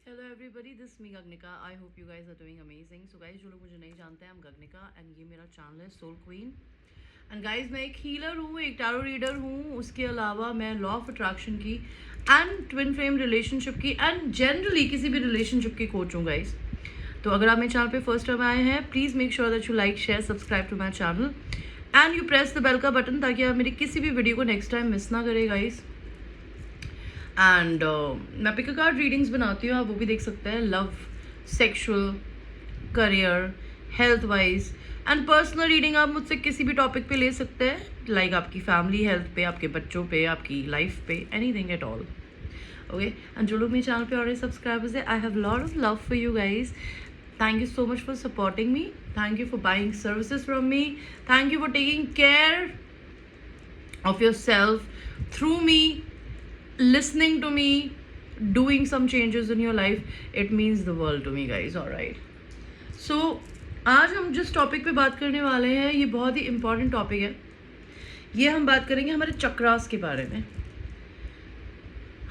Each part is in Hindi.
Hello everybody, this me Gaganika. I hope you guys are doing amazing. So guys, जो लोग मुझे नहीं जानते हैं, I'm गगनिका एंड ये मेरा चैनल है सोल क्वीन। एंड गाइस, मैं एक हीलर हूँ, एक टैरो रीडर हूँ। उसके अलावा मैं लॉ ऑफ अट्रैक्शन की एंड ट्विन फ्लेम रिलेशनशिप की एंड जनरली किसी भी रिलेशनशिप की कोच हूँ गाइस। तो अगर आप मेरे चैनल पे फर्स्ट टाइम आए हैं, please make sure that you like share subscribe to my channel and you press the bell का बटन, ताकि आप मेरी किसी भी वीडियो को नेक्स्ट टाइम मिस ना करें गाइस। एंड मैं पिक कार्ड रीडिंग्स बनाती हूँ, आप वो भी देख सकते हैं। Love, sexual, career, health wise and personal reading आप मुझसे किसी भी टॉपिक पे ले सकते हैं, लाइक आपकी फैमिली हेल्थ पे, आपके बच्चों पे, आपकी लाइफ पे, anything at all. Okay, and जो लोग मेरे चैनल पे ऑलरेडी सब्सक्राइबर्स है, I have lot of love for you guys. Thank you so much for supporting me. Thank you for buying services from me. Thank you for taking care of yourself through me, listening to me, doing some changes in your life. It means the world to me guys. All right, so आज हम जिस टॉपिक पे बात करने वाले हैं, ये बहुत ही इम्पॉर्टेंट टॉपिक है। ये हम बात करेंगे हमारे चक्रास के बारे में।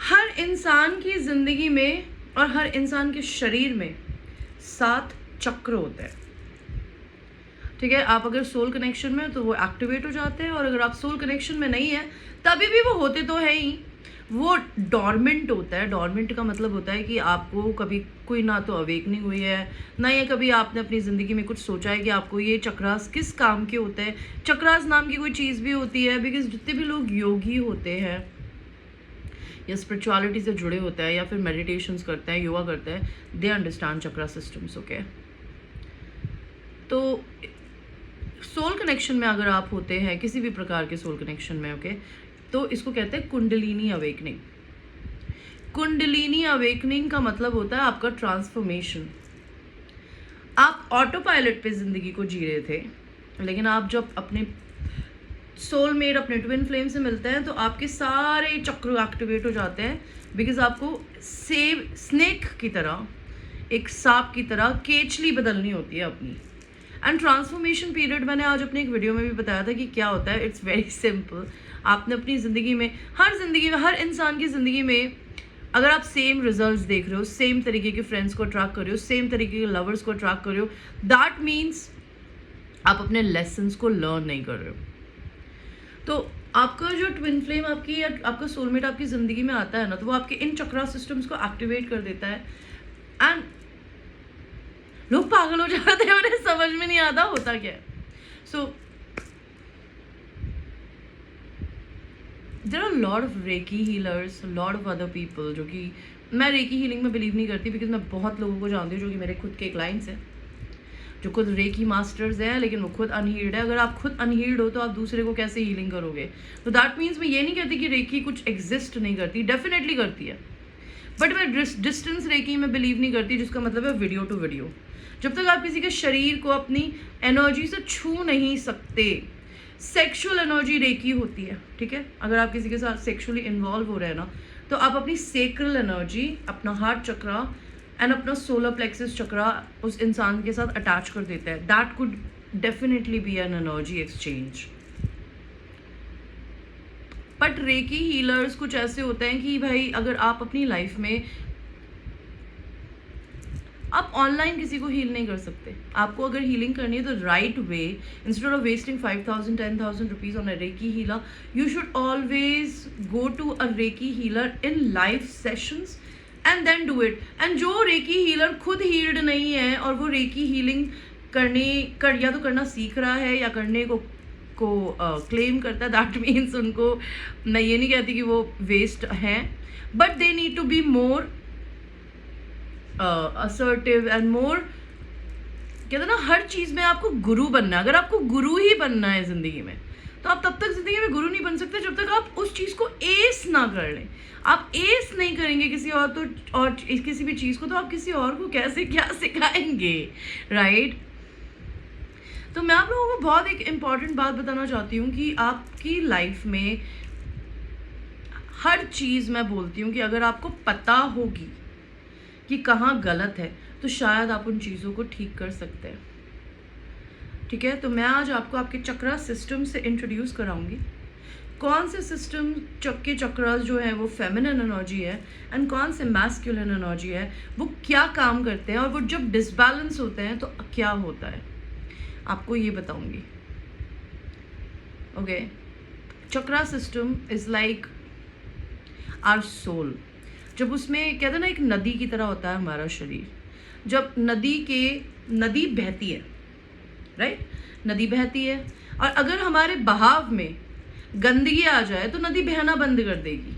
हर इंसान की ज़िंदगी में और हर इंसान के शरीर में 7 चक्र होते हैं, ठीक है। आप अगर सोल कनेक्शन में हो तो वो एक्टिवेट हो जाते हैं, और अगर आप सोल कनेक्शन में नहीं है तभी भी वो होते तो है ही, वो डॉर्मेंट होता है। डॉर्मेंट का मतलब होता है कि आपको कभी कोई ना तो अवेकनिंग हुई है, ना ये कभी आपने अपनी ज़िंदगी में कुछ सोचा है कि आपको ये चक्रास किस काम के होते हैं। चक्रास नाम की कोई चीज़ भी होती है, बिकॉज जितने भी लोग योगी होते हैं या स्पिरिचुअलिटी से जुड़े होते हैं या फिर मेडिटेशंस करते हैं, योगा करते हैं, they understand chakra systems. Okay, तो सोल कनेक्शन में अगर आप होते हैं, किसी भी प्रकार के सोल कनेक्शन में, ओके, तो इसको कहते हैं कुंडलिनी अवेकनिंग। कुंडलिनी अवेकनिंग का मतलब होता है आपका ट्रांसफॉर्मेशन। आप ऑटो पायलट पे ज़िंदगी को जी रहे थे, लेकिन आप जब अपने सोलमेट, अपने ट्विन फ्लेम से मिलते हैं, तो आपके सारे चक्र एक्टिवेट हो जाते हैं, बिकॉज आपको स्नेक की तरह, एक सांप की तरह केचली बदलनी होती है अपनी। एंड ट्रांसफॉर्मेशन पीरियड मैंने आज अपने एक वीडियो में भी बताया था कि क्या होता है। It's very simple. आपने अपनी ज़िंदगी में, हर इंसान की ज़िंदगी में अगर आप सेम रिजल्ट्स देख रहे हो, सेम तरीके के फ्रेंड्स को अट्रैक्ट कर रहे हो, सेम तरीके के लवर्स को अट्रैक्ट कर रहे हो, दैट मीन्स आप अपने लेसन्स को लर्न नहीं कर रहे हो। तो आपका जो ट्विन फ्लेम आपकी या आपका सोलमेट आपकी ज़िंदगी में आता है ना, तो वो आपके इन चक्रा सिस्टम्स को एक्टिवेट कर देता है। एंड लोग पागल हो जाते हैं, उन्हें समझ में नहीं आता होता क्या है। So there are lot of reiki healers, lot of other people, जो कि मैं रेकी हीलिंग में बिलीव नहीं करती, बिकॉज मैं बहुत लोगों को जानती हूँ जो कि मेरे खुद के क्लाइंट्स हैं, जो खुद रेकी मास्टर्स हैं, लेकिन वो खुद अनहील्ड है। अगर आप खुद अनहील्ड हो तो आप दूसरे को कैसे हीलिंग करोगे? तो दैट मीन्स मैं ये नहीं कहती कि रेकी कुछ एग्जिस्ट नहीं करती, डेफिनेटली करती है, बट मैं डिस्टेंस रेकी में बिलीव नहीं करती, जिसका मतलब है वीडियो टू वीडियो। जब तक आप किसी के शरीर को अपनी एनर्जी से छू नहीं सकते, सेक्सुअल एनर्जी रेकी होती है, ठीक है। अगर आप किसी के साथ सेक्सुअली इन्वॉल्व हो रहे हैं ना, तो आप अपनी सेक्रल एनर्जी, अपना हार्ट चक्रा एंड अपना सोलर प्लेक्सस चक्रा उस इंसान के साथ अटैच कर देता है। That could definitely be an energy exchange. But reiki healers कुछ ऐसे होते हैं कि भाई, अगर आप अपनी लाइफ में, आप ऑनलाइन किसी को हील नहीं कर सकते। आपको अगर हीलिंग करनी है तो right way, instead of wasting 5,000 10,000 rupees on a reiki healer, you should always go to a reiki healer in live sessions and then do it. And जो रेकी हीलर खुद हील्ड नहीं है और वो रेकी हीलिंग या तो करना सीख रहा है या करने को क्लेम करता है, दैट मीन्स उनको, मैं ये नहीं कहती कि वो वेस्ट हैं, but they need to be more assertive and more, कहते हैं ना, हर चीज़ में आपको गुरु बनना है। अगर आपको गुरु ही बनना है ज़िंदगी में, तो आप तब तक ज़िंदगी में गुरु नहीं बन सकते जब तक आप उस चीज़ को एस ना कर लें। आप एस नहीं करेंगे किसी और, तो और किसी भी चीज़ को, तो आप किसी और को कैसे क्या सिखाएंगे, राइट? तो मैं आप लोगों को बहुत एक इम्पॉर्टेंट बात बताना चाहती हूँ कि आपकी लाइफ में हर चीज़, मैं बोलती हूँ कि अगर आपको पता होगी कि कहाँ गलत है, तो शायद आप उन चीज़ों को ठीक कर सकते हैं, ठीक है। तो मैं आज आपको आपके चक्रा सिस्टम से इंट्रोड्यूस कराऊंगी कौन से सिस्टम के चक्रास जो है वो फेमिनिन एनर्जी है एंड कौन से मैस्कुलिन एनर्जी है, वो क्या काम करते हैं, और वो जब डिसबैलेंस होते हैं तो क्या होता है, आपको ये बताऊंगी। Okay, chakra system is like our soul. जब उसमें कहते हैं ना, एक नदी की तरह होता है हमारा शरीर। जब नदी बहती है, राइट, नदी बहती है, और अगर हमारे बहाव में गंदगी आ जाए तो नदी बहना बंद कर देगी।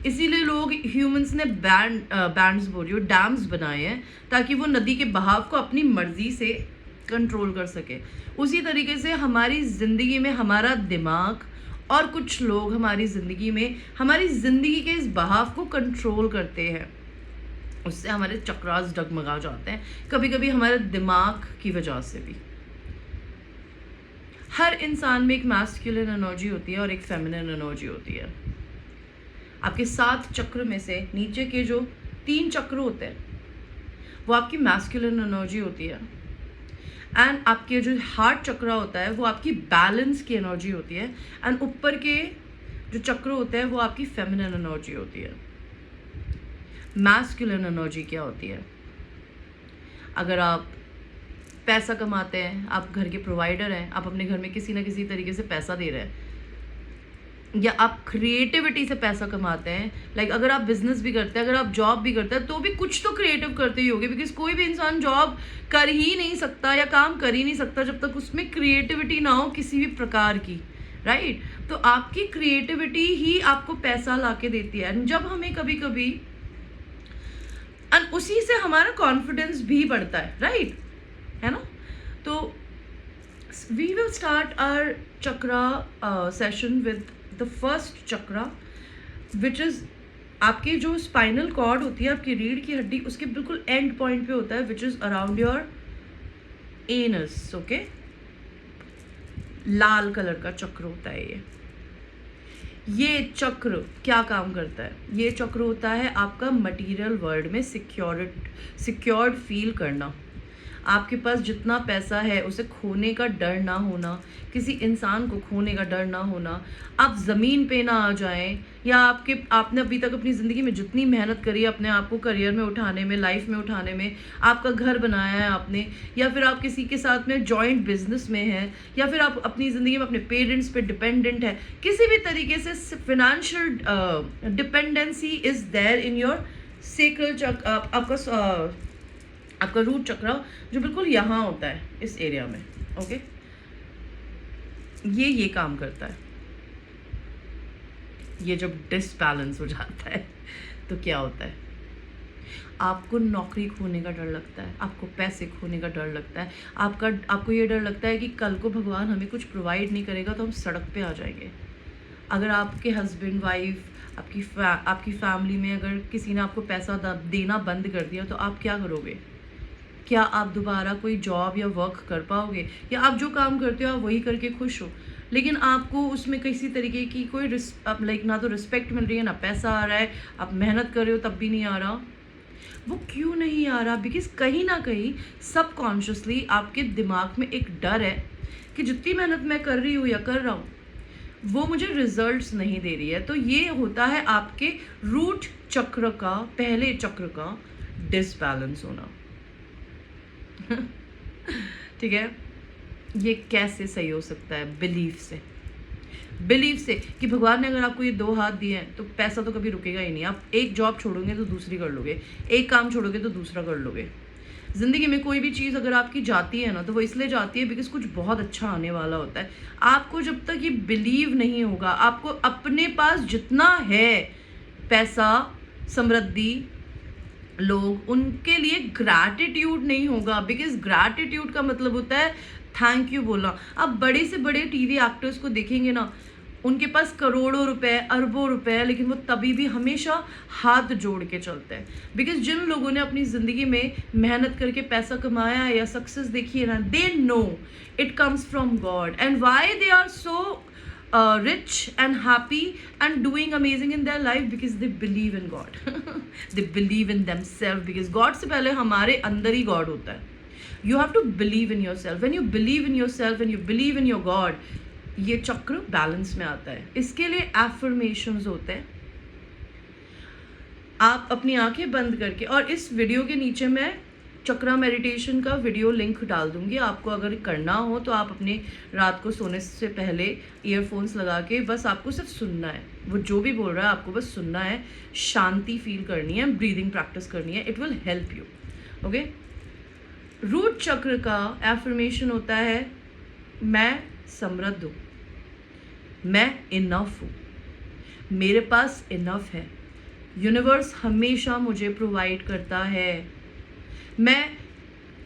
इसीलिए लोग ह्यूमंस ने बैंड्स बोलियो डैम्स बनाए हैं, ताकि वो नदी के बहाव को अपनी मर्जी से कंट्रोल कर सके। उसी तरीके से हमारी ज़िंदगी में हमारा दिमाग और कुछ लोग हमारी ज़िंदगी में हमारी ज़िंदगी के इस बहाव को कंट्रोल करते हैं। उससे हमारे चक्रास डगमगा जाते हैं, कभी कभी हमारे दिमाग की वजह से भी। हर इंसान में एक मैस्कुलिन एनर्जी होती है और एक फेमिनिन एनर्जी होती है। आपके 7 चक्र में से नीचे के जो 3 चक्र होते हैं वो आपकी मैस्कुलिन एनर्जी होती है, एंड आपके जो हार्ट चक्र होता है वो आपकी बैलेंस की एनर्जी होती है, एंड ऊपर के जो चक्र होते हैं वो आपकी फेमिनिन एनर्जी होती है। मैस्कुलिन एनर्जी क्या होती है? अगर आप पैसा कमाते हैं, आप घर के प्रोवाइडर हैं, आप अपने घर में किसी ना किसी तरीके से पैसा दे रहे हैं, या आप क्रिएटिविटी से पैसा कमाते हैं, लाइक अगर आप बिजनेस भी करते हैं, अगर आप जॉब भी करते हैं, तो भी कुछ तो क्रिएटिव करते ही होगे, बिकॉज कोई भी इंसान जॉब कर ही नहीं सकता या काम कर ही नहीं सकता जब तक उसमें क्रिएटिविटी ना हो किसी भी प्रकार की, राइट? तो आपकी क्रिएटिविटी ही आपको पैसा ला के देती है। जब हमें कभी कभी उसी से हमारा कॉन्फिडेंस भी बढ़ता है, राइट, है ना? तो we will start our chakra session with the first chakra, which is आपकी जो स्पाइनल कॉर्ड होती है, आपकी रीढ़ की हड्डी, उसके बिल्कुल एंड पॉइंट पे होता है, which is around your anus. Okay, Lal colour का चक्र होता है ये चक्र क्या काम करता है? ये चक्र होता है आपका मटेरियल वर्ल्ड में सिक्योर्ड फील करना। आपके पास जितना पैसा है उसे खोने का डर ना होना, किसी इंसान को खोने का डर ना होना, आप ज़मीन पे ना आ जाएं, या आपने अभी तक अपनी ज़िंदगी में जितनी मेहनत करी अपने आप को करियर में उठाने में, लाइफ में उठाने में, आपका घर बनाया है आपने, या फिर आप किसी के साथ में जॉइंट बिजनेस में हैं, या फिर आप अपनी ज़िंदगी में अपने पेरेंट्स पे डिपेंडेंट है, किसी भी तरीके से financial dependency is there in your sacral chakra, आपका रूट चक्र जो बिल्कुल यहाँ होता है इस एरिया में। ओके, ये काम करता है। ये जब डिसबैलेंस हो जाता है तो क्या होता है? आपको नौकरी खोने का डर लगता है, आपको पैसे खोने का डर लगता है, आपको ये डर लगता है कि कल को भगवान हमें कुछ प्रोवाइड नहीं करेगा तो हम सड़क पे आ जाएंगे। अगर आपके हस्बैंड वाइफ, आपकी फैमिली में अगर किसी ने आपको पैसा देना बंद कर दिया तो आप क्या करोगे? क्या आप दोबारा कोई जॉब या वर्क कर पाओगे? या आप जो काम करते हो आप वही करके खुश हो, लेकिन आपको उसमें किसी तरीके की कोई लाइक ना तो रिस्पेक्ट मिल रही है, ना पैसा आ रहा है, आप मेहनत कर रहे हो तब भी नहीं आ रहा। वो क्यों नहीं आ रहा? बिकॉज कहीं ना कहीं सबकॉन्शियसली आपके दिमाग में एक डर है कि जितनी मेहनत मैं कर रही हूँ या कर रहा हूँ वो मुझे रिजल्ट्स नहीं दे रही है। तो ये होता है आपके रूट चक्र का, पहले चक्र का डिसबैलेंस होना। ठीक है, ये कैसे सही हो सकता है? बिलीफ से कि भगवान ने अगर आपको ये 2 हाथ दिए हैं तो पैसा तो कभी रुकेगा ही नहीं। आप एक जॉब छोड़ोगे तो दूसरी कर लोगे, एक काम छोड़ोगे तो दूसरा कर लोगे। ज़िंदगी में कोई भी चीज़ अगर आपकी जाती है ना तो वो इसलिए जाती है बिकॉज कुछ बहुत अच्छा आने वाला होता है। आपको जब तक ये बिलीव नहीं होगा, आपको अपने पास जितना है पैसा, समृद्धि, लोग, उनके लिए ग्रैटिट्यूड नहीं होगा। बिकॉज ग्रैटिट्यूड का मतलब होता है थैंक यू बोलना। आप बड़े से बड़े टीवी एक्टर्स को देखेंगे ना, उनके पास करोड़ों रुपए, अरबों रुपए है, लेकिन वो तभी भी हमेशा हाथ जोड़ के चलते हैं। बिकॉज जिन लोगों ने अपनी ज़िंदगी में मेहनत करके पैसा कमाया है या सक्सेस देखी है ना, they know it comes from God, and why they are so rich and happy and doing amazing in their life because they believe in God. They believe in themselves, because God से पहले हमारे अंदर ही God होता है। You have to believe in yourself. When you believe in yourself and you believe in your God, ये चक्र बैलेंस में आता है। इसके लिए एफर्मेशंस होते हैं। आप अपनी आंखें बंद करके, और इस वीडियो के नीचे मैं चक्रा मेडिटेशन का वीडियो लिंक डाल दूंगी, आपको अगर करना हो तो आप अपने रात को सोने से पहले ईयरफोन्स लगा के बस आपको सिर्फ सुनना है, वो जो भी बोल रहा है आपको बस सुनना है, शांति फील करनी है, ब्रीदिंग प्रैक्टिस करनी है, it will help you. Okay, root chakra का एफर्मेशन होता है मैं समृद्ध हूँ, मैं इनफ हूँ, मेरे पास इनफ है, यूनिवर्स हमेशा मुझे प्रोवाइड करता है, मैं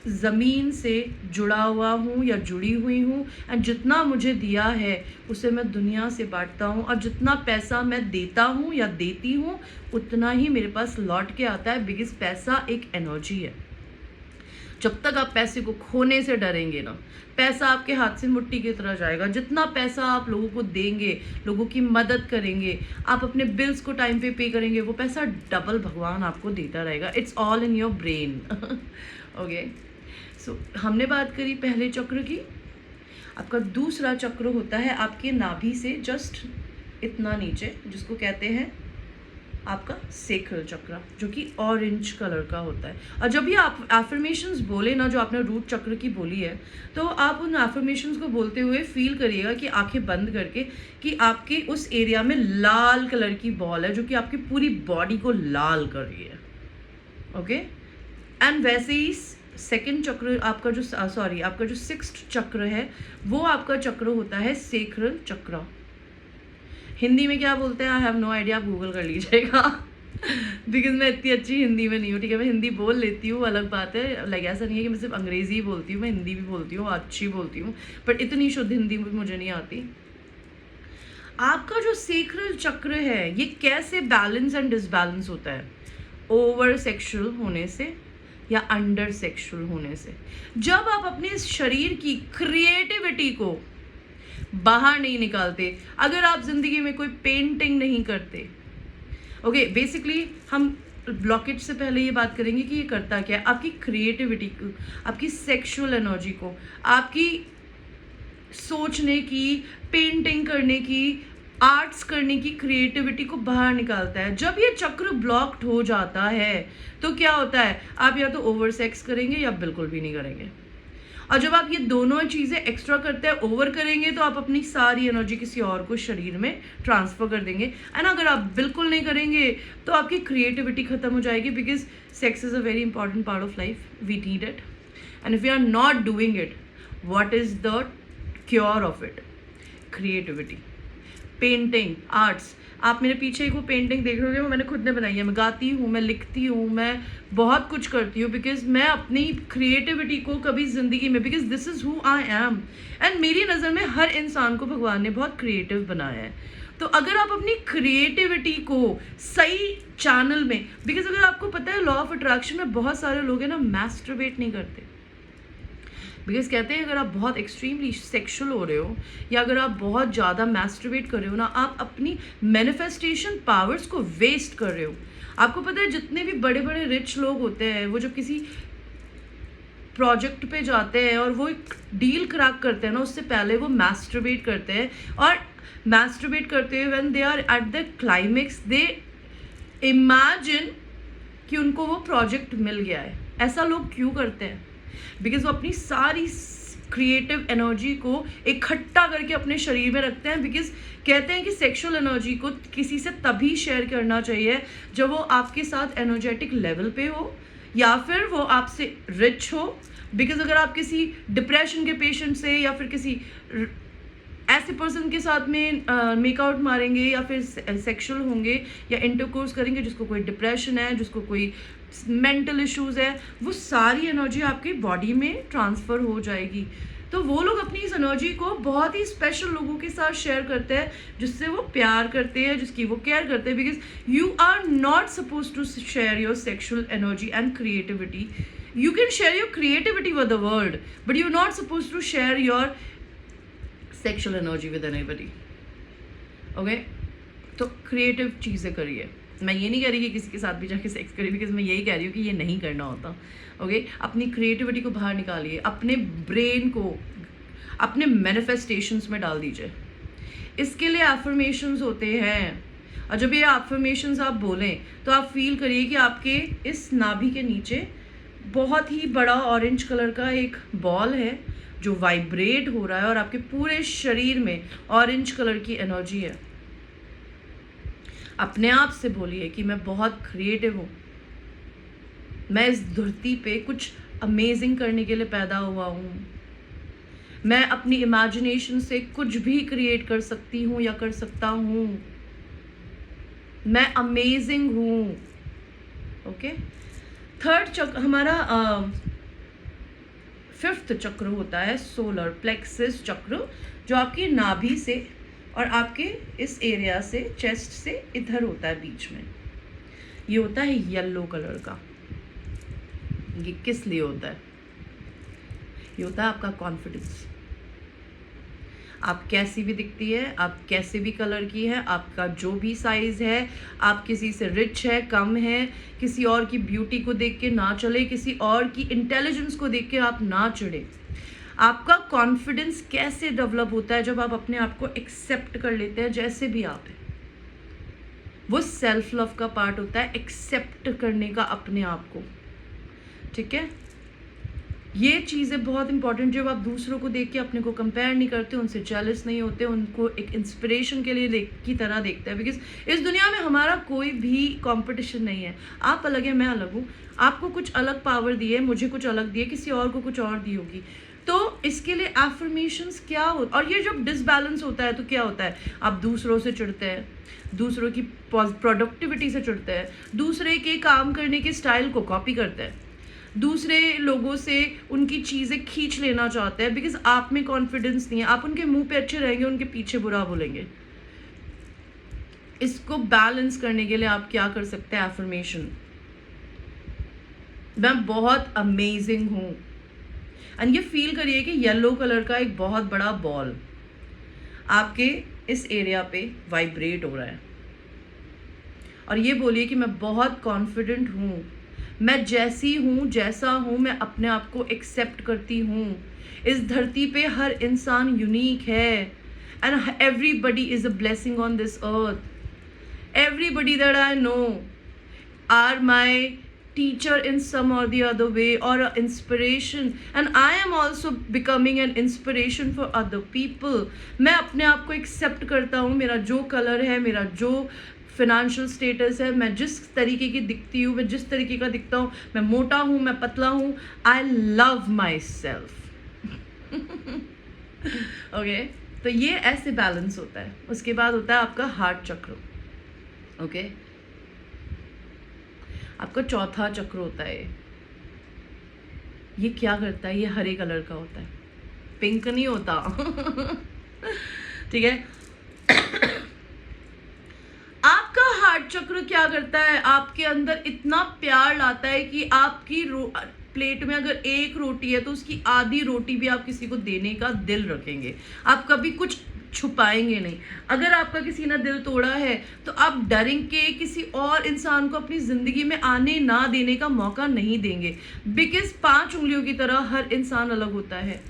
ज़मीन से जुड़ा हुआ हूँ या जुड़ी हुई हूँ, एंड जितना मुझे दिया है उसे मैं दुनिया से बांटता हूँ, और जितना पैसा मैं देता हूँ या देती हूँ उतना ही मेरे पास लौट के आता है, बिकॉज पैसा एक एनर्जी है। जब तक आप पैसे को खोने से डरेंगे ना, पैसा आपके हाथ से मिट्टी की तरह जाएगा। जितना पैसा आप लोगों को देंगे, लोगों की मदद करेंगे, आप अपने बिल्स को टाइम पे करेंगे, वो पैसा डबल भगवान आपको देता रहेगा। It's all in your brain. Okay, so हमने बात करी पहले चक्र की। आपका दूसरा चक्र होता है आपके नाभि से जस्ट इतना नीचे, जिसको कहते हैं आपका सेक्रल चक्र, जो कि ऑरेंज कलर का होता है। और जब भी आप एफर्मेशंस बोले ना, जो आपने रूट चक्र की बोली है, तो आप उन एफर्मेशंस को बोलते हुए फील करिएगा कि आंखें बंद करके कि आपके उस एरिया में लाल कलर की बॉल है, जो कि आपकी पूरी बॉडी को लाल कर रही है। ओके, एंड वैसे ही सेकंड चक्र आपका जो आपका जो सिक्स्थ चक्र है, वो आपका चक्र होता है सेक्रल चक्र। हिंदी में क्या बोलते हैं आई हैव नो आइडिया, आप गूगल कर लीजिएगा। बिकॉज मैं इतनी अच्छी हिंदी में नहीं हूँ, ठीक है। मैं हिंदी बोल लेती हूँ, अलग बात है, लाइक ऐसा नहीं है कि मैं सिर्फ अंग्रेज़ी ही बोलती हूँ, मैं हिंदी भी बोलती हूँ, अच्छी बोलती हूँ, बट इतनी शुद्ध हिंदी मुझे नहीं आती। आपका जो सेक्रल चक्र है, ये कैसे बैलेंस एंड डिसबैलेंस होता है? ओवर सेक्सुअल होने से या अंडर सेक्सुअल होने से। जब आप अपने शरीर की क्रिएटिविटी को बाहर नहीं निकालते, अगर आप जिंदगी में कोई पेंटिंग नहीं करते, ओके, बेसिकली हम ब्लॉकेज से पहले ये बात करेंगे कि ये करता क्या है। आपकी क्रिएटिविटी को, आपकी सेक्सुअल एनर्जी को, आपकी सोचने की, पेंटिंग करने की, आर्ट्स करने की क्रिएटिविटी को बाहर निकालता है। जब ये चक्र ब्लॉक्ड हो जाता है तो क्या होता है, आप या तो ओवर सेक्स करेंगे या बिल्कुल भी नहीं करेंगे। और जब आप ये दोनों चीज़ें एक्स्ट्रा करते हैं, ओवर करेंगे, तो आप अपनी सारी एनर्जी किसी और को शरीर में ट्रांसफ़र कर देंगे। एंड अगर आप बिल्कुल नहीं करेंगे तो आपकी क्रिएटिविटी ख़त्म हो जाएगी, because sex is a very important part of life, we need it, and if you are not doing it, what is the cure of it? Creativity, painting, arts. आप मेरे पीछे एक वो पेंटिंग देख रहे हो, वो मैंने खुद ने बनाई है। मैं गाती हूँ, मैं लिखती हूँ, मैं बहुत कुछ करती हूँ, बिकॉज मैं अपनी क्रिएटिविटी को कभी ज़िंदगी में, because this is who I am, and मेरी नज़र में हर इंसान को भगवान ने बहुत क्रिएटिव बनाया है। तो अगर आप अपनी क्रिएटिविटी को सही चैनल में, बिकॉज अगर आपको पता है लॉ ऑफ अट्रैक्शन में बहुत सारे लोग हैं ना मैस्टरबेट नहीं करते, बिकॉज कहते हैं अगर आप बहुत एक्सट्रीमली सेक्सुअल हो रहे हो या अगर आप बहुत ज़्यादा मैस्टरबेट कर रहे हो ना, आप अपनी मैनिफेस्टेशन पावर्स को वेस्ट कर रहे हो। आपको पता है जितने भी बड़े बड़े रिच लोग होते हैं, वो जब किसी प्रोजेक्ट पे जाते हैं और वो एक डील क्रैक करते हैं ना, उससे पहले वो मैस्टरबेट करते हैं, और मैस्टरबेट करते हुए when they are at the climax they imagine कि उनको वो प्रोजेक्ट मिल गया है। ऐसा लोग क्यों करते हैं? बिकॉज वो अपनी सारी क्रिएटिव एनर्जी को इकट्ठा करके अपने शरीर में रखते हैं, बिकॉज कहते हैं कि सेक्सुअल एनर्जी को किसी से तभी शेयर करना चाहिए जब वो आपके साथ एनर्जेटिक लेवल पे हो या फिर वो आपसे रिच हो। बिकॉज अगर आप किसी डिप्रेशन के पेशेंट से या फिर किसी ऐसे पर्सन के साथ में मेकआउट मारेंगे या फिर सेक्सुअल होंगे या इंटरकोर्स करेंगे जिसको कोई डिप्रेशन है, जिसको कोई मेंटल इश्यूज़ है, वो सारी एनर्जी आपकी बॉडी में ट्रांसफ़र हो जाएगी। तो वो लोग अपनी इस एनर्जी को बहुत ही स्पेशल लोगों के साथ शेयर करते हैं, जिससे वो प्यार करते हैं, जिसकी वो केयर करते हैं, because you are not suppose to share your sexual energy and creativity. You can share your creativity with the world, but you not suppose to share your sexual energy with anybody. Okay, तो क्रिएटिव चीज़ें करिए। मैं ये नहीं कह रही कि किसी के साथ भी जाके सेक्स करिए, बिकॉज मैं यही कह रही हूँ कि ये नहीं करना होता। ओके, अपनी क्रिएटिविटी को बाहर निकालिए, अपने ब्रेन को अपने मैनिफेस्टेशंस में डाल दीजिए। इसके लिए एफर्मेशंस होते हैं। और जब ये एफर्मेशंस आप बोलें तो आप फील करिए कि आपके इस नाभि के नीचे बहुत ही बड़ा ऑरेंज कलर का एक बॉल है जो वाइब्रेट हो रहा है और आपके पूरे शरीर में ऑरेंज कलर की एनर्जी है। अपने आप से बोलिए कि मैं बहुत क्रिएटिव हूँ, मैं इस धरती पे कुछ अमेजिंग करने के लिए पैदा हुआ हूँ, मैं अपनी इमेजिनेशन से कुछ भी क्रिएट कर सकती हूँ या कर सकता हूँ, मैं अमेजिंग हूँ। ओके, थर्ड चक्र हमारा फिफ्थ चक्र होता है सोलर प्लेक्सस चक्र, जो आपकी नाभि से और आपके इस एरिया से चेस्ट से इधर होता है बीच में। ये होता है येलो कलर का। ये किस लिए होता है? ये होता है आपका कॉन्फिडेंस। आप कैसी भी दिखती है, आप कैसे भी कलर की है, आपका जो भी साइज है, आप किसी से रिच है, कम है, किसी और की ब्यूटी को देख के ना चले, किसी और की इंटेलिजेंस को देख के आप ना चिढ़े। आपका कॉन्फिडेंस कैसे डेवलप होता है? जब आप अपने आप को एक्सेप्ट कर लेते हैं जैसे भी आप हैं। वो सेल्फ लव का पार्ट होता है, एक्सेप्ट करने का अपने आप को। ठीक है, ये चीज़ें बहुत इंपॉर्टेंट। जब आप दूसरों को देख के अपने को कंपेयर नहीं करते, उनसे जेलस नहीं होते, उनको एक इंस्पिरेशन के लिए की तरह देखते हैं। बिकॉज इस दुनिया में हमारा कोई भी कंपटीशन नहीं है। आप अलग है, मैं अलग हूँ। आपको कुछ अलग पावर दी है, मुझे कुछ अलग दी है, किसी और को कुछ और दी होगी। तो इसके लिए एफर्मेशंस क्या हो, और ये जब डिसबैलेंस होता है तो क्या होता है? आप दूसरों से चिढ़ते हैं, दूसरों की प्रोडक्टिविटी से चिढ़ते हैं, दूसरे के काम करने के स्टाइल को कॉपी करते हैं, दूसरे लोगों से उनकी चीज़ें खींच लेना चाहते हैं बिकॉज आप में कॉन्फिडेंस नहीं है। आप उनके मुंह पे अच्छे रहेंगे, उनके पीछे बुरा बोलेंगे। इसको बैलेंस करने के लिए आप क्या कर सकते हैं? एफर्मेशन, मैं बहुत अमेजिंग हूँ। एंड ये फील करिए कि येलो कलर का एक बहुत बड़ा बॉल आपके इस एरिया पे वाइब्रेट हो रहा है, और ये बोलिए कि मैं बहुत कॉन्फिडेंट हूँ, मैं जैसी हूँ, जैसा हूँ, मैं अपने आप को एक्सेप्ट करती हूँ। इस धरती पे हर इंसान यूनिक है and everybody is a blessing on this earth. Everybody that I know are my teacher in some or the other way or an inspiration, and I am also becoming an inspiration for other people. मैं अपने आप को एक्सेप्ट करता हूँ, मेरा जो कलर है, मेरा जो फिनेंशियल स्टेटस है, मैं जिस तरीके की दिखती हूँ, मैं जिस तरीके का दिखता हूँ, मैं मोटा हूँ, मैं पतला हूँ, I love my self. Okay, तो ये ऐसे बैलेंस होता है। उसके बाद होता है आपका हार्ट चक्र। ओके, आपका चौथा चक्र होता है। ये क्या करता है? ये हरे कलर का होता है, पिंक नहीं होता। ठीक है, आपका हार्ट चक्र क्या करता है? आपके अंदर इतना प्यार लाता है कि आपकी प्लेट में अगर एक रोटी है तो उसकी आधी रोटी भी आप किसी को देने का दिल रखेंगे। आप कभी कुछ छुपाएंगे नहीं। अगर आपका किसी ने दिल तोड़ा है तो आप डरेंगे, किसी और इंसान को अपनी जिंदगी में आने ना देने का मौका नहीं देंगे। बिकॉज 5 उंगलियों की तरह हर इंसान अलग होता है।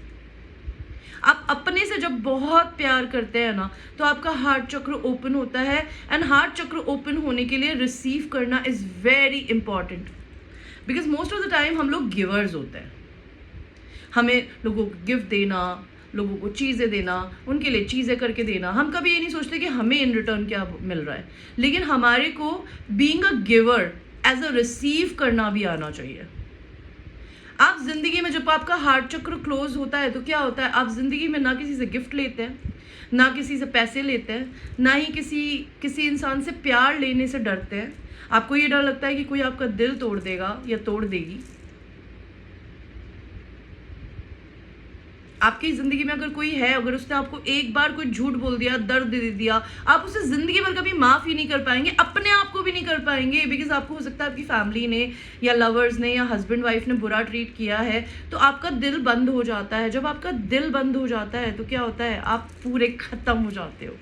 आप अपने से जब बहुत प्यार करते हैं ना, तो आपका हार्ट चक्र ओपन होता है। एंड हार्ट चक्र ओपन होने के लिए रिसीव करना is very important. Because most of the time हम लोग गिवर्स होते हैं। हमें लोगों को गिफ्ट देना, लोगों को चीज़ें देना, उनके लिए चीज़ें करके देना, हम कभी ये नहीं सोचते कि हमें इन रिटर्न क्या मिल रहा है। लेकिन हमारे को being a giver as a receive करना भी आना चाहिए। आप जिंदगी में जब आपका हार्ट चक्र क्लोज होता है तो क्या होता है? आप जिंदगी में ना किसी से गिफ्ट लेते हैं, ना किसी से पैसे लेते हैं, ना ही किसी इंसान से प्यार लेने से डरते हैं। आपको ये डर लगता है कि कोई आपका दिल तोड़ देगा या तोड़ देगी। आपकी ज़िंदगी में अगर कोई है, अगर उसने आपको एक बार कोई झूठ बोल दिया, दर्द दे दिया, आप उसे ज़िंदगी भर कभी माफ़ ही नहीं कर पाएंगे, अपने आप को भी नहीं कर पाएंगे। बिकॉज आपको हो सकता है आपकी फैमिली ने या लवर्स ने या हस्बैंड वाइफ ने बुरा ट्रीट किया है, तो आपका दिल बंद हो जाता है। जब आपका दिल बंद हो जाता है तो क्या होता है? आप पूरे ख़त्म हो जाते हो।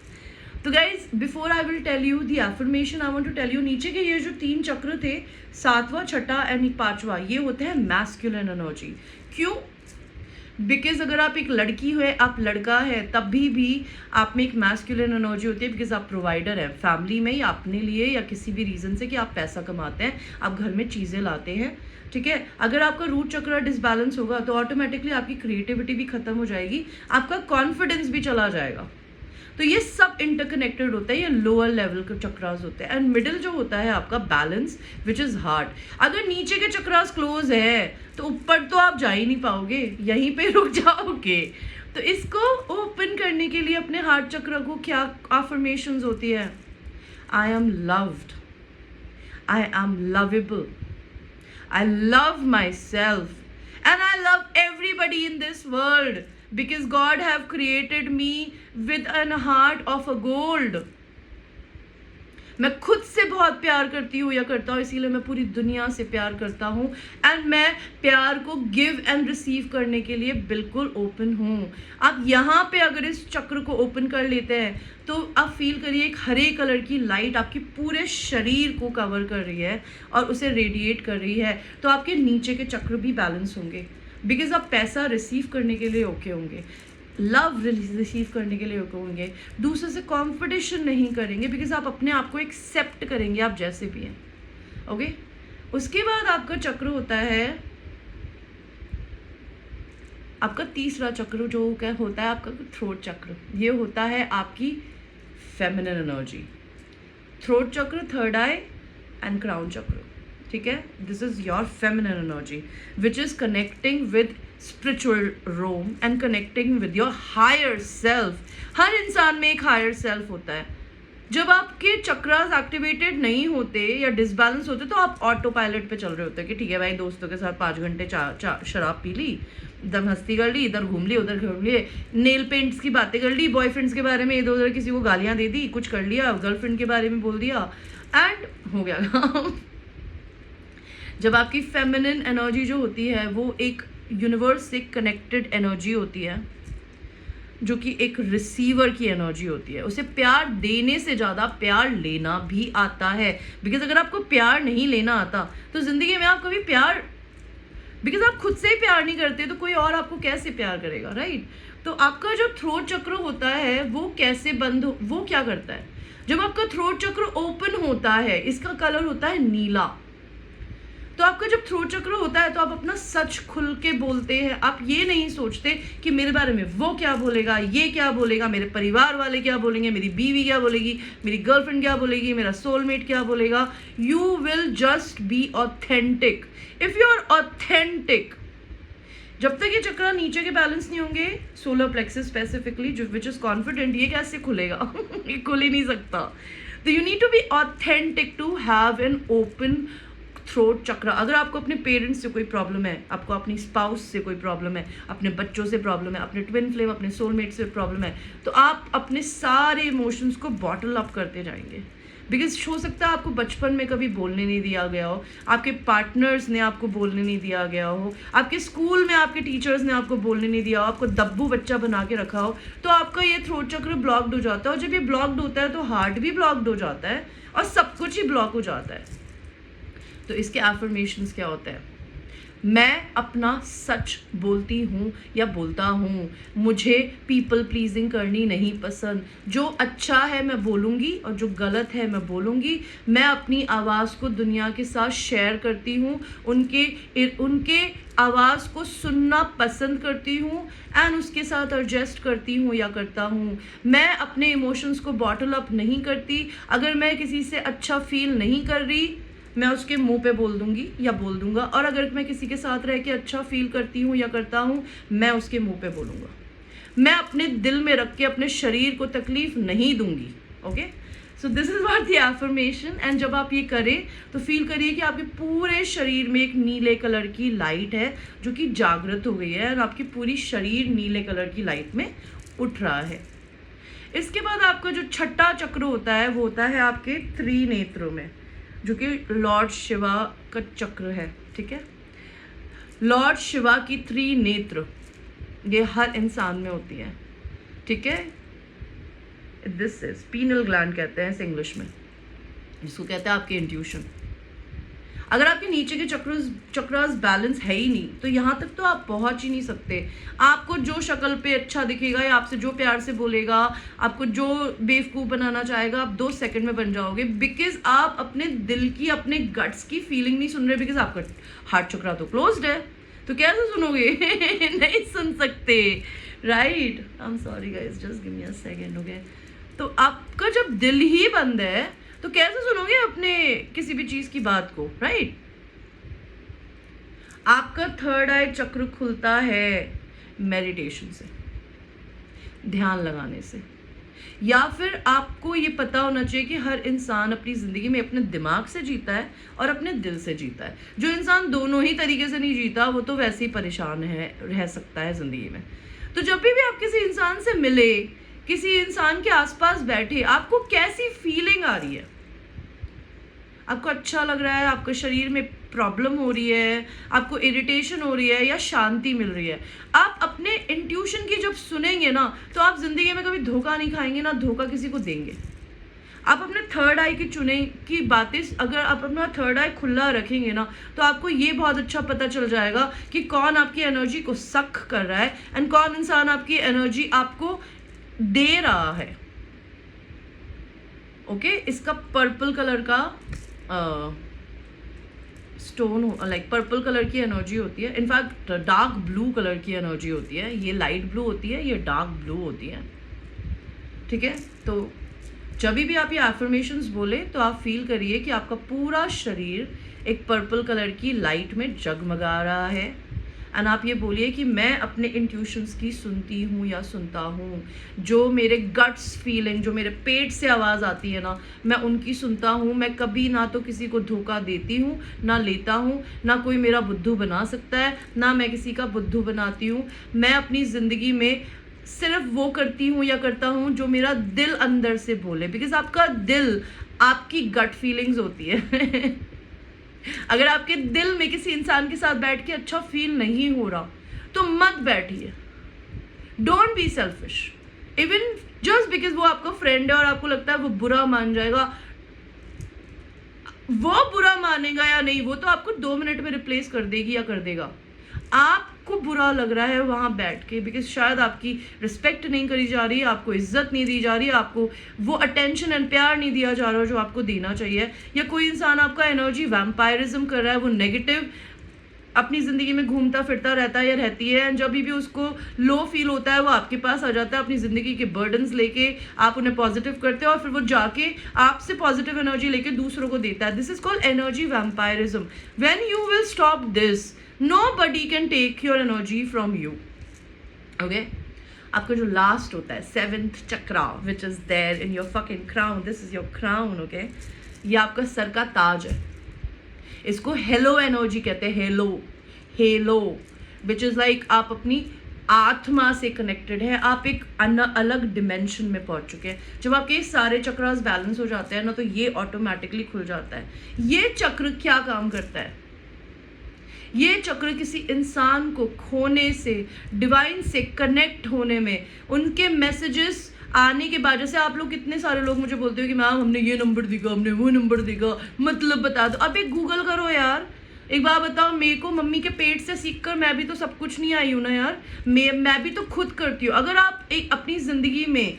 तो guys, before I will tell you the affirmation, I want to tell you, नीचे के ये जो 3 चक्र थे, 7वां, 6ठा एंड 5वां, ये होते हैं मैस्कुलिन एनर्जी। क्यों? बिकॉज अगर आप एक लड़की हो, आप लड़का है, तब भी आप में एक मैस्कुलिन एनर्जी होती है, बिकॉज आप प्रोवाइडर हैं फैमिली में या अपने लिए या किसी भी रीज़न से कि आप पैसा कमाते हैं, आप घर में चीज़ें लाते हैं, ठीक है। अगर आपका रूट चक्र डिसबैलेंस होगा तो ऑटोमेटिकली आपकी क्रिएटिविटी भी खत्म हो जाएगी, आपका कॉन्फिडेंस भी चला जाएगा। तो ये सब इंटरकनेक्टेड होता है, ये लोअर लेवल के चक्रास होते हैं। एंड मिडिल जो होता है आपका बैलेंस, विच इज़ हार्ट। अगर नीचे के चक्रास क्लोज है तो ऊपर तो आप जा ही नहीं पाओगे, यहीं पे रुक जाओगे। तो इसको ओपन करने के लिए अपने हार्ट चक्र को क्या अफर्मेशंस होती है? I am loved, I am lovable, I love myself and I love everybody in this world because God have created me with an heart of a gold. मैं खुद से बहुत प्यार करती हूँ या करता हूँ, इसीलिए मैं पूरी दुनिया से प्यार करता हूँ। एंड मैं प्यार को गिव एंड रिसीव करने के लिए बिल्कुल ओपन हूँ। आप यहाँ पे अगर इस चक्र को ओपन कर लेते हैं तो आप फील करिए एक हरे कलर की लाइट आपके पूरे शरीर को कवर कर रही है और उसे रेडिएट कर रही है। तो आपके नीचे के चक्र भी बैलेंस होंगे, बिकॉज आप पैसा रिसीव करने के लिए ओके होंगे, लव रिसीव करने के लिए होंगे, दूसरे से कंपटीशन नहीं करेंगे, बिकॉज आप अपने आप को एक्सेप्ट करेंगे आप जैसे भी हैं। ओके, उसके बाद आपका चक्र होता है, आपका तीसरा चक्र जो क्या होता है, आपका थ्रोट चक्र। ये होता है आपकी feminine energy. Throat chakra, third eye and crown chakra, ठीक है। This is your feminine energy which is connecting with spiritual realm and connecting with your higher self. हर इंसान में एक हायर सेल्फ होता है। जब आपके चक्रास एक्टिवेटेड नहीं होते या डिसबैलेंस होते तो आप ऑटो पायलट पे चल रहे होते कि ठीक है भाई, दोस्तों के साथ 5 घंटे शराब पी ली, एकदम मस्ती कर ली, इधर घूम ली उधर घूम लिए, नेल पेंट्स की बातें कर ली, बॉयफ्रेंड्स के बारे में इधर उधर किसी को गालियां दे दी, कुछ कर लिया, गर्लफ्रेंड के बारे में बोल दिया, एंड हो गया काम। जब आपकी फेमिनिन एनर्जी जो होती है वो एक यूनिवर्स से कनेक्टेड एनर्जी होती है, जो कि एक रिसीवर की एनर्जी होती है। उसे प्यार देने से ज़्यादा प्यार लेना भी आता है, बिकॉज अगर आपको प्यार नहीं लेना आता तो ज़िंदगी में आप कभी प्यार, बिकॉज आप खुद से ही प्यार नहीं करते तो कोई और आपको कैसे प्यार करेगा, राइट। तो आपका जो थ्रोट चक्र होता है वो कैसे बंद हो, वो क्या करता है, जब आपका थ्रोट चक्र ओपन होता है, इसका कलर होता है नीला। तो आपका जब थ्रोट चक्र होता है तो आप अपना सच खुल के बोलते हैं। आप ये नहीं सोचते कि मेरे बारे में वो क्या बोलेगा, ये क्या बोलेगा, मेरे परिवार वाले क्या बोलेंगे, मेरी बीवी क्या बोलेगी, मेरी गर्लफ्रेंड क्या बोलेगी, मेरा सोलमेट क्या बोलेगा। You will just be authentic. If you are authentic, जब तक ये चक्र नीचे के बैलेंस नहीं होंगे, सोलर प्लेक्सस स्पेसिफिकली जो विच इज कॉन्फिडेंट, ये कैसे खुलेगा ये खुल ही नहीं सकता। तो you need to be authentic to have an open throat chakra. अगर आपको अपने पेरेंट्स से कोई प्रॉब्लम है, आपको अपनी स्पाउस से कोई प्रॉब्लम है, अपने बच्चों से प्रॉब्लम है, अपने ट्विन फ्लेम, अपने सोलमेट से प्रॉब्लम है, तो आप अपने सारे इमोशंस को बॉटल अप करते जाएंगे। बिकॉज हो सकता है आपको बचपन में कभी बोलने नहीं दिया गया हो, आपके पार्टनर्स ने आपको बोलने नहीं दिया गया हो, आपके स्कूल में आपके टीचर्स ने आपको बोलने नहीं दिया हो, आपको दब्बू बच्चा बना के रखा हो, तो आपका ये थ्रोट चक्र ब्लॉक्ड हो जाता है। और जब ये ब्लॉक्ड होता है तो हार्ट भी ब्लॉक्ड हो जाता है और सब कुछ ही ब्लॉक हो जाता है। तो इसके एफर्मेशंस क्या होते हैं? मैं अपना सच बोलती हूँ या बोलता हूँ, मुझे पीपल प्लीजिंग करनी नहीं पसंद। जो अच्छा है मैं बोलूँगी और जो गलत है मैं बोलूँगी। मैं अपनी आवाज़ को दुनिया के साथ शेयर करती हूँ, उनके आवाज़ को सुनना पसंद करती हूँ एंड उसके साथ एडजस्ट करती हूँ या करता हूँ। मैं अपने इमोशंस को बॉटल अप नहीं करती। अगर मैं किसी से अच्छा फील नहीं कर रही, मैं उसके मुंह पे बोल दूंगी या बोल दूंगा। और अगर मैं किसी के साथ रह के अच्छा फील करती हूँ या करता हूँ, मैं उसके मुंह पे बोलूँगा। मैं अपने दिल में रख के अपने शरीर को तकलीफ नहीं दूंगी। Okay, so this is what the affirmation. And जब आप ये करें तो फील करिए कि आपके पूरे शरीर में एक नीले कलर की लाइट है जो कि जागृत हो गई है और आपकी पूरी शरीर नीले कलर की लाइट में उठ रहा है। इसके बाद आपका जो छठा चक्र होता है वो होता है आपके त्रिनेत्रों में, जो कि लॉर्ड शिवा का चक्र है। ठीक है, लॉर्ड शिवा की त्रिनेत्र ये हर इंसान में होती है। ठीक है, दिस इज पीनल ग्लैंड कहते हैं इस इंग्लिश में, जिसको कहते हैं आपके इंट्यूशन। अगर आपके नीचे के चक्रास बैलेंस है ही नहीं तो यहाँ तक तो आप पहुँच ही नहीं सकते। आपको जो शक्ल पे अच्छा दिखेगा या आपसे जो प्यार से बोलेगा, आपको जो बेवकूफ़ बनाना चाहेगा, आप 2 सेकंड में बन जाओगे, बिकॉज आप अपने दिल की, अपने गट्स की फीलिंग नहीं सुन रहे, बिकॉज आपका हार्ट चक्रा तो क्लोज्ड है। तो कैसे सुनोगे? नहीं सुन सकते, right? I am sorry guys, just give me a second, okay? तो आपका जब दिल ही बंद है तो कैसे सुनोगे अपने किसी भी चीज की बात को, राइट? आपका थर्ड आई चक्र खुलता है मेडिटेशन से, ध्यान लगाने से, या फिर आपको ये पता होना चाहिए कि हर इंसान अपनी जिंदगी में अपने दिमाग से जीता है और अपने दिल से जीता है। जो इंसान दोनों ही तरीके से नहीं जीता वो तो वैसे ही परेशान है, रह सकता है जिंदगी में। तो जब भी आप किसी इंसान से मिले, किसी इंसान के आसपास बैठे, आपको कैसी फीलिंग आ रही है? आपको अच्छा लग रहा है, आपके शरीर में प्रॉब्लम हो रही है, आपको इरिटेशन हो रही है, या शांति मिल रही है? आप अपने इंट्यूशन की जब सुनेंगे ना तो आप जिंदगी में कभी धोखा नहीं खाएंगे, ना धोखा किसी को देंगे। आप अपने थर्ड आई की चुने की बातें, अगर आप अपना थर्ड आई खुला रखेंगे ना तो आपको ये बहुत अच्छा पता चल जाएगा कि कौन आपकी एनर्जी को सक कर रहा है एंड कौन इंसान आपकी एनर्जी आपको दे रहा है। ओके, इसका पर्पल कलर का स्टोन, लाइक पर्पल कलर की एनर्जी होती है, इनफैक्ट डार्क ब्लू कलर की एनर्जी होती है। ये लाइट ब्लू होती है, ये डार्क ब्लू होती है, ठीक है? तो जब भी आप ये एफर्मेशंस बोले तो आप फील करिए कि आपका पूरा शरीर एक पर्पल कलर की लाइट में जगमगा रहा है, एंड आप ये बोलिए कि मैं अपने इंट्यूशंस की सुनती हूँ या सुनता हूँ। जो मेरे गट्स फीलिंग, जो मेरे पेट से आवाज़ आती है ना, मैं उनकी सुनता हूँ। मैं कभी ना तो किसी को धोखा देती हूँ ना लेता हूँ, ना कोई मेरा बुद्धू बना सकता है, ना मैं किसी का बुद्धू बनाती हूँ। मैं अपनी ज़िंदगी में सिर्फ वो करती हूँ या करता हूँ जो मेरा दिल अंदर से बोले, बिकॉज आपका दिल आपकी गट फीलिंग्स होती है। अगर आपके दिल में किसी इंसान के साथ बैठ के अच्छा फील नहीं हो रहा तो मत बैठिए। Don't be selfish, even just because वो आपका फ्रेंड है और आपको लगता है वो बुरा मान जाएगा। वो बुरा मानेगा या नहीं वो तो आपको 2 मिनट में रिप्लेस कर देगी या कर देगा। आपको बुरा लग रहा है वहां बैठ के बिकॉज शायद आपकी रिस्पेक्ट नहीं करी जा रही, आपको इज्जत नहीं दी जा रही, आपको वो अटेंशन एंड प्यार नहीं दिया जा रहा जो आपको देना चाहिए, या कोई इंसान आपका एनर्जी वैम्पायरिज्म कर रहा है, वो नेगेटिव अपनी ज़िंदगी में घूमता फिरता रहता है या रहती है, एंड जब भी उसको लो फील होता है वो आपके पास आ जाता है अपनी ज़िंदगी के बर्डन्स लेके। आप उन्हें पॉजिटिव करते हो और फिर वो जाके आपसे पॉजिटिव एनर्जी लेके दूसरों को देता है। This is called energy vampirism. When you will stop this, nobody can take your energy from you. Okay? आपका जो लास्ट होता है 7th chakra which is there in your fucking crown, this is your crown, okay? ये आपका सर का ताज है। इसको हेलो एनर्जी कहते हैं, हेलो which is like आप अपनी आत्मा से कनेक्टेड है, आप एक अलग डिमेंशन में पहुंच चुके हैं। जब आपके सारे चक्रास बैलेंस हो जाते हैं ना तो ये ऑटोमेटिकली खुल जाता है। ये चक्र क्या काम करता है? ये चक्र किसी इंसान को खोने से, डिवाइन से कनेक्ट होने में, उनके मैसेजेस आने के बाद, जैसे आप लोग कितने सारे लोग मुझे बोलते हो कि मैम हमने ये नंबर दिखा, हमने वो नंबर दिखा, मतलब बता दो। अब एक गूगल करो यार, एक बार बताओ। मेरे को मम्मी के पेट से सीखकर मैं भी तो सब कुछ नहीं आई हूँ ना यार, मैं भी तो खुद करती हूँ। अगर आप एक अपनी ज़िंदगी में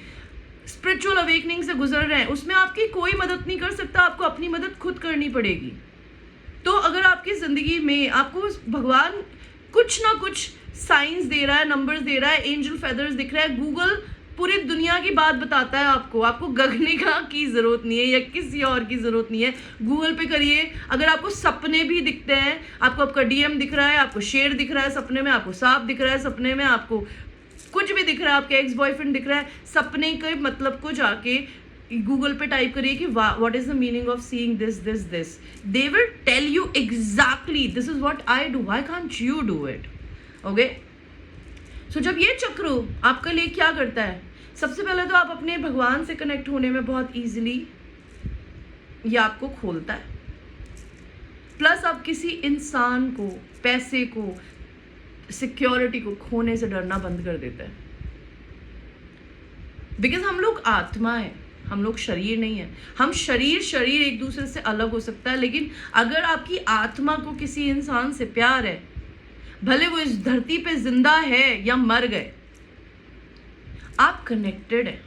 स्पिरिचुअल अवेकनिंग से गुजर रहे हैं, उसमें आपकी कोई मदद नहीं कर सकता, आपको अपनी मदद खुद करनी पड़ेगी। तो अगर आपकी ज़िंदगी में आपको भगवान कुछ ना कुछ साइंस दे रहा है, नंबर्स दे रहा है, एंजल फेदर्स दिख रहा है, गूगल पूरी दुनिया की बात बताता है आपको गगने का की ज़रूरत नहीं है या किसी और की ज़रूरत नहीं है। गूगल पे करिए। अगर आपको सपने भी दिखते हैं, आपको आपका डीएम दिख रहा है, आपको शेर दिख रहा है सपने में, आपको सांप दिख रहा है सपने में, आपको कुछ भी दिख रहा है, आपके एक्स बॉयफ्रेंड दिख रहा है, सपने के मतलब को जाके गूगल पे टाइप करिए कि what is the meaning of seeing this this this. They will tell you exactly this is what I do, why can't you do it? Okay, so जब ये चक्र आपके लिए क्या करता है, सबसे पहले तो आप अपने भगवान से कनेक्ट होने में बहुत ईजिली ये आपको खोलता है, प्लस आप किसी इंसान को, पैसे को, सिक्योरिटी को खोने से डरना बंद कर देता है। बिकॉज हम लोग आत्मा है, हम लोग शरीर नहीं है। हम शरीर एक दूसरे से अलग हो सकता है, लेकिन अगर आपकी आत्मा को किसी इंसान से प्यार है, भले वो इस धरती पे जिंदा है या मर गए, आप कनेक्टेड है।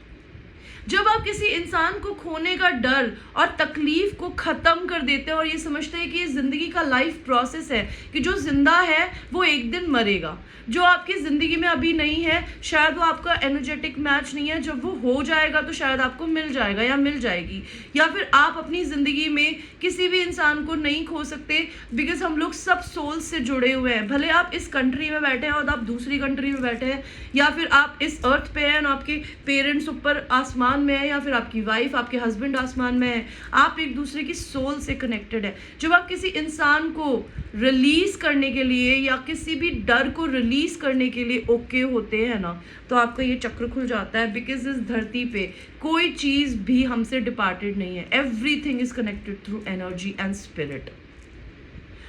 जब आप किसी इंसान को खोने का डर और तकलीफ को ख़त्म कर देते हैं और ये समझते हैं कि ये ज़िंदगी का लाइफ प्रोसेस है, कि जो ज़िंदा है वो एक दिन मरेगा, जो आपकी ज़िंदगी में अभी नहीं है शायद वो आपका एनर्जेटिक मैच नहीं है, जब वो हो जाएगा तो शायद आपको मिल जाएगा या मिल जाएगी, या फिर आप अपनी ज़िंदगी में किसी भी इंसान को नहीं खो सकते, बिकॉज हम लोग सब सोल से जुड़े हुए हैं। भले आप इस कंट्री में बैठे हैं और आप दूसरी कंट्री में बैठे हैं, या फिर आप इस अर्थ पे हैं और आपके पेरेंट्स ऊपर आसमान में है, या फिर आपकी वाइफ, आपके हस्बैंड आसमान में है, आप एक दूसरे की सोल से कनेक्टेड है। जब आप किसी इंसान को रिलीज करने के लिए या किसी भी डर को रिलीज करने के लिए ओके होते हैं ना, तो आपका ये चक्र खुल जाता है, बिकॉज इस धरती पे कोई चीज़ भी हमसे डिपार्टेड नहीं है। Everything is connected through energy and spirit.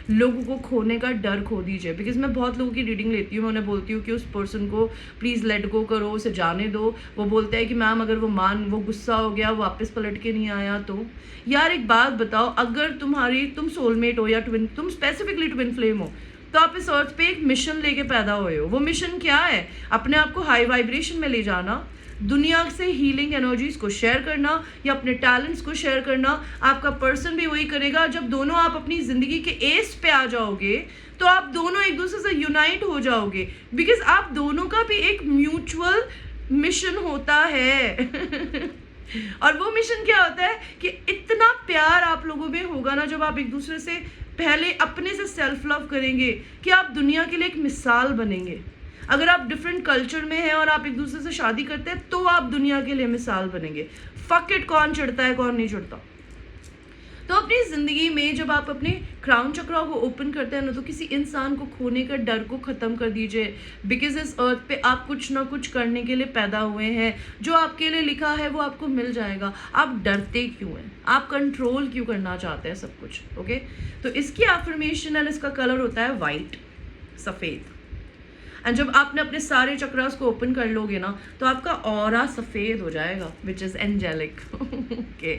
लोगों को खोने का डर खो दीजिए, बिकॉज मैं बहुत लोगों की रीडिंग लेती हूँ, मैं उन्हें बोलती हूँ कि उस पर्सन को प्लीज़ लेट गो करो, उसे जाने दो। वो बोलते हैं कि मैम अगर वो गुस्सा हो गया, वापस पलट के नहीं आया तो। यार एक बात बताओ, अगर तुम सोलमेट हो या तुम स्पेसिफिकली ट्विन फ्लेम हो, तो आप इस अर्थ पे एक मिशन लेके पैदा हुए हो। वो मिशन क्या है? अपने आप को हाई वाइब्रेशन में ले जाना, दुनिया से हीलिंग एनर्जीज को शेयर करना या अपने टैलेंट्स को शेयर करना। आपका पर्सन भी वही करेगा। जब दोनों आप अपनी ज़िंदगी के एज पे आ जाओगे तो आप दोनों एक दूसरे से यूनाइट हो जाओगे, बिकॉज आप दोनों का भी एक म्यूचुअल मिशन होता है। और वो मिशन क्या होता है कि इतना प्यार आप लोगों में होगा ना, जब आप एक दूसरे से पहले अपने से सेल्फ लव करेंगे, कि आप दुनिया के लिए एक मिसाल बनेंगे। अगर आप डिफरेंट कल्चर में हैं और आप एक दूसरे से शादी करते हैं तो आप दुनिया के लिए मिसाल बनेंगे। फक इट, कौन चिढ़ता है कौन नहीं चिढ़ता। तो अपनी ज़िंदगी में जब आप अपने क्राउन चक्रा को ओपन करते हैं ना, तो किसी इंसान को खोने का डर को ख़त्म कर दीजिए, बिकॉज इस अर्थ पे आप कुछ ना कुछ करने के लिए पैदा हुए हैं। जो आपके लिए लिखा है वो आपको मिल जाएगा। आप डरते क्यों हैं? आप कंट्रोल क्यों करना चाहते हैं सब कुछ? ओके, तो इसकी एफर्मेशन एंड इसका कलर होता है वाइट, सफ़ेद। एंड जब आपने अपने सारे चक्रास को ओपन कर लोगे ना, तो आपका ऑरा सफ़ेद हो जाएगा, विच इज़ एंजेलिक। ओके,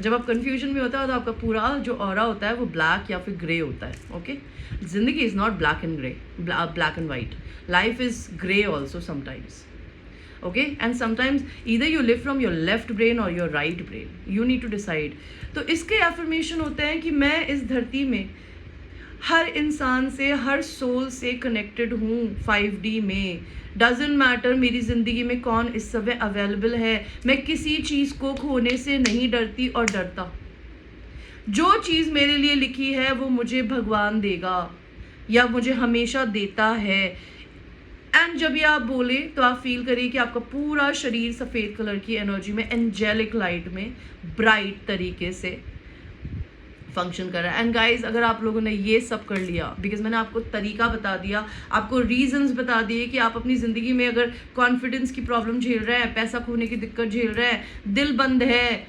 जब आप कंफ्यूजन में होता है तो आपका पूरा जो ऑरा होता है वो ब्लैक या फिर ग्रे होता है। ओके, जिंदगी is not black and grey, black and white. Life is grey also sometimes. Okay, and sometimes either you live from your left brain और your right brain, you need to decide. तो इसके एफर्मेशन होते हैं कि मैं इस धरती में हर इंसान से, हर सोल से कनेक्टेड हूँ 5D में। डजेंट मैटर मेरी ज़िंदगी में कौन इस समय अवेलेबल है, मैं किसी चीज़ को खोने से नहीं डरती और डरता। जो चीज़ मेरे लिए लिखी है वो मुझे भगवान देगा या मुझे हमेशा देता है। एंड जब ये आप बोले तो आप फील करिए कि आपका पूरा शरीर सफ़ेद कलर की एनर्जी में, एंजेलिक लाइट में, ब्राइट तरीके से फंक्शन कर रहा है। एंड गाइज, अगर आप लोगों ने ये सब कर लिया, बिकॉज मैंने आपको तरीका बता दिया, आपको रीजंस बता दिए कि आप अपनी ज़िंदगी में अगर कॉन्फिडेंस की प्रॉब्लम झेल रहे हैं, पैसा खोने की दिक्कत झेल रहे हैं, दिल बंद है,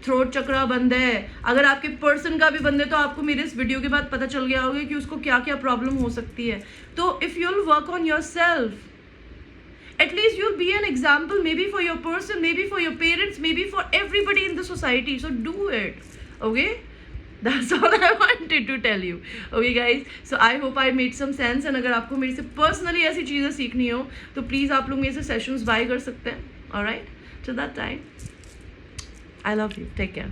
थ्रोट चक्रा बंद है, अगर आपके पर्सन का भी बंद है, तो आपको मेरे इस वीडियो के बाद पता चल गया होगा कि उसको क्या क्या प्रॉब्लम हो सकती है। तो if you will work on your self, at least you'll be an example, maybe for your person, maybe for your parents, maybe for everybody in the society. So do it. Okay, that's all I wanted to tell you. Okay guys, so I hope I made some sense. and अगर आपको मेरे से personally ऐसी चीज़ें सीखनी हो तो प्लीज़ आप लोग मेरे से सेशंस बाय कर सकते हैं. Alright, till that time, I love you. Take care.